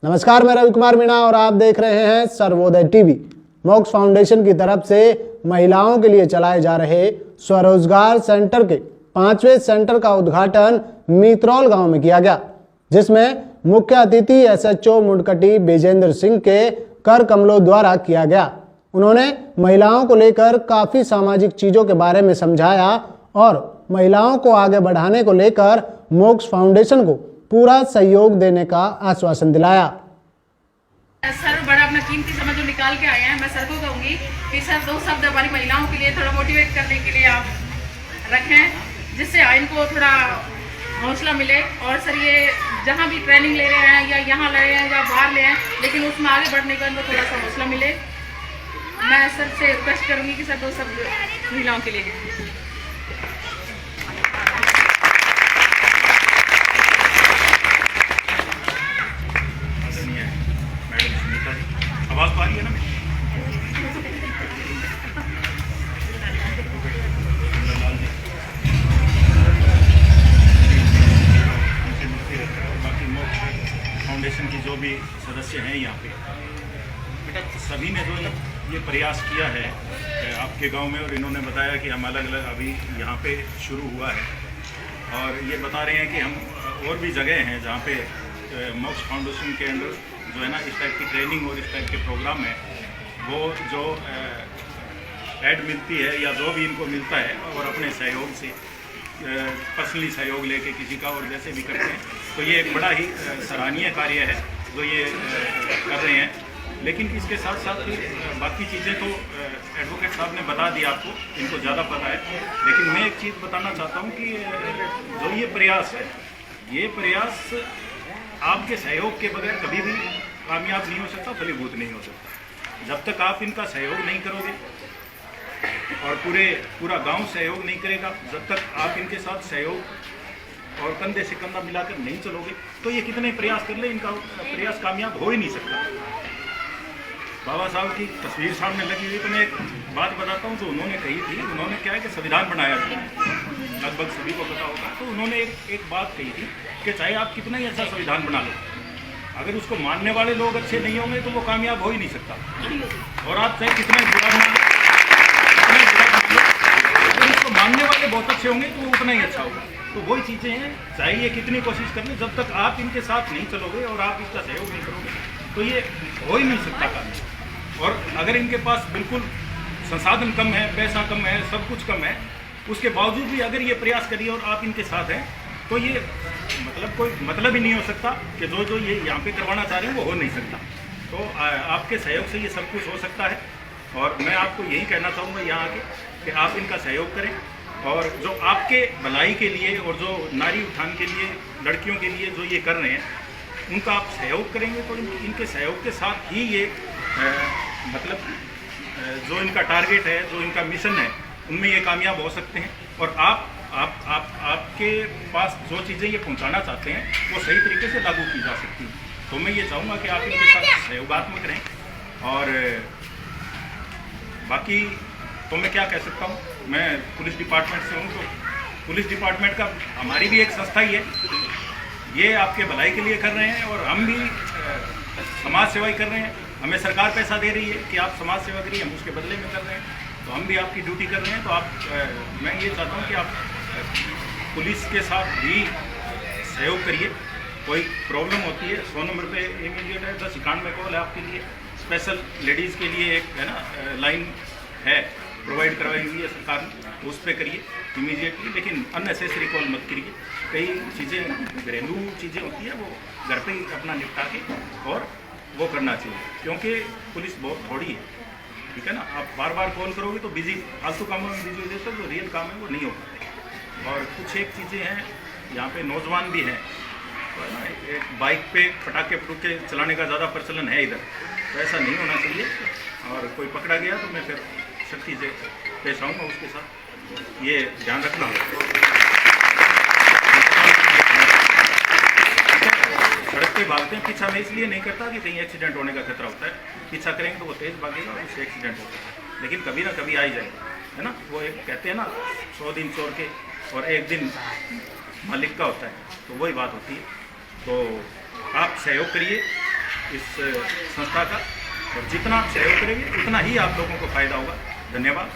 नमस्कार, मैं रवि कुमार मीणा और आप देख रहे हैं सर्वोदय टीवी। मोक्ष फाउंडेशन की तरफ से महिलाओं के लिए चलाए जा रहे स्वरोजगार सेंटर के 5वें सेंटर का उद्घाटन मीतरौल गांव में किया गया, जिसमें मुख्य अतिथि एसएचओ मुंडकटी विजेंद्र सिंह के कर कमलों द्वारा किया गया। उन्होंने महिलाओं को लेकर काफी सामाजिक चीजों के बारे में समझाया और महिलाओं को आगे बढ़ाने को लेकर मोक्ष फाउंडेशन को पूरा सहयोग देने का आश्वासन दिलाया। सर बड़ा अपना कीमती समय जो निकाल के आए हैं, मैं सर को कहूँगी कि सर 2 शब्द हमारी महिलाओं के लिए थोड़ा मोटिवेट करने के लिए आप रखें, जिससे इनको थोड़ा हौसला मिले। और सर ये जहाँ भी ट्रेनिंग ले रहे हैं या यहाँ ले रहे हैं या बाहर ले हैं, लेकिन उसमें आगे बढ़ने का इनको थोड़ा सा हौसला मिले। मैं सर से रिक्वेस्ट करूँगी कि सर 2 शब्द महिलाओं के लिए। आवाज तो आ रही है ना? बाकी मोक्ष फाउंडेशन की जो भी सदस्य हैं यहाँ पे, बेटा सभी ने जो ये प्रयास किया है आपके गांव में, और इन्होंने बताया कि हम अलग अलग अभी यहाँ पे शुरू हुआ है, और ये बता रहे हैं कि हम और भी जगह हैं जहाँ पे मोक्ष फाउंडेशन के अंडर जो है ना इस टाइप की ट्रेनिंग और इस टाइप के प्रोग्राम है, वो जो ऐड मिलती है या जो भी इनको मिलता है और अपने सहयोग से पर्सनली सहयोग लेके किसी का और जैसे भी करते हैं, तो ये एक बड़ा ही सराहनीय कार्य है जो ये कर रहे हैं। लेकिन इसके साथ साथ बाकी चीज़ें तो एडवोकेट साहब ने बता दी आपको, इनको ज़्यादा पता है। लेकिन मैं एक चीज़ बताना चाहता हूँ कि जो ये प्रयास है, ये प्रयास आपके सहयोग के बगैर कभी भी कामयाब नहीं हो सकता, फलीभूत नहीं हो सकता। जब तक आप इनका सहयोग नहीं करोगे और पूरा गांव सहयोग नहीं करेगा, जब तक आप इनके साथ सहयोग और कंधे से कंधा मिलाकर नहीं चलोगे, तो ये कितने प्रयास कर ले, इनका प्रयास कामयाब हो ही नहीं सकता। बाबा साहब की तस्वीर सामने लगी हुई, तो मैं एक बात बताता हूँ जो उन्होंने कही थी। उन्होंने क्या है कि संविधान बनाया था, लगभग सभी को पता होगा। तो उन्होंने एक बात कही थी कि चाहे आप कितना ही अच्छा संविधान बना लो, अगर उसको मानने वाले लोग अच्छे नहीं होंगे तो वो कामयाब हो ही नहीं सकता। और आप चाहे कितना बुरा बना लो, अगर उसको मानने वाले बहुत अच्छे होंगे तो वो उतना ही अच्छा होगा। तो वही चीज़ें हैं, चाहे ये कितनी कोशिश कर ले, जब तक आप इनके साथ नहीं चलोगे और आप इसका सहयोग नहीं करोगे तो ये हो ही नहीं सकता काम। और अगर इनके पास बिल्कुल संसाधन कम है, पैसा कम है, सब कुछ कम है, उसके बावजूद भी अगर ये प्रयास करिए और आप इनके साथ हैं, तो ये मतलब कोई मतलब ही नहीं हो सकता कि जो ये यहाँ पे करवाना चाह रहे हैं वो हो नहीं सकता। तो आपके सहयोग से ये सब कुछ हो सकता है। और मैं आपको यही कहना चाहूँगा यहाँ आके कि आप इनका सहयोग करें, और जो आपके भलाई के लिए और जो नारी उत्थान के लिए, लड़कियों के लिए जो ये कर रहे हैं, उनका आप सहयोग करेंगे तो इनके सहयोग के साथ ही ये मतलब जो इनका टारगेट है, जो इनका मिशन है, उनमें ये कामयाब हो सकते हैं। और आपके पास जो चीज़ें ये पहुंचाना चाहते हैं वो सही तरीके से लागू की जा सकती हैं। तो मैं ये चाहूँगा कि आप इनके साथ सहयोगात्मक रहें। और बाकी तो मैं क्या कह सकता हूँ, मैं पुलिस डिपार्टमेंट से हूँ, तो पुलिस डिपार्टमेंट का हमारी भी एक संस्था ही है, ये आपके भलाई के लिए कर रहे हैं, और हम भी समाज सेवा ही कर रहे हैं। हमें सरकार पैसा दे रही है कि आप समाज सेवा करिए, हम उसके बदले में कर रहे हैं, तो हम भी आपकी ड्यूटी कर रहे हैं। तो आप मैं ये चाहता हूँ कि आप पुलिस के साथ भी सहयोग करिए। कोई प्रॉब्लम होती है, 100 नंबर पे इमीडिएट है, 1091 कॉल है आपके लिए। स्पेशल लेडीज़ के लिए एक है ना लाइन है, प्रोवाइड करवाई हुई है सरकार ने, उस पर करिए इमीडिएटली। लेकिन अननेसेसरी कॉल मत करिए। कई चीज़ें घरेलू चीज़ें होती है, वो घर पे ही अपना निपटा के और वो करना चाहिए, क्योंकि पुलिस बहुत थोड़ी है, ठीक है ना। आप बार बार कॉल करोगे तो बिजी, फालतू कामों में बिजी हो जाता है, जो रियल काम है वो नहीं हो पाते। और कुछ एक चीज़ें हैं, यहाँ पे नौजवान भी हैं, तो है ना, एक बाइक पे पटाखे फटूखे चलाने का ज़्यादा प्रचलन है इधर, तो ऐसा नहीं होना चाहिए। और कोई पकड़ा गया तो मैं फिर सख्ती से पेश आऊँगा उसके साथ, ये ध्यान रखना होगा। सड़क पे भागते हैं, पीछा मैं इसलिए नहीं करता कि कहीं एक्सीडेंट होने का खतरा होता है। पीछा करेंगे तो वो तेज़ भागेगा और उससे एक्सीडेंट होता है, लेकिन कभी ना कभी आ ही जाएगा, है ना। वो एक कहते हैं ना, 100 दिन चोर के और एक दिन मालिक का होता है, तो वही बात होती है। तो आप सहयोग करिए इस संस्था का, और जितना आप सहयोग करेंगे उतना ही आप लोगों को फायदा होगा। धन्यवाद।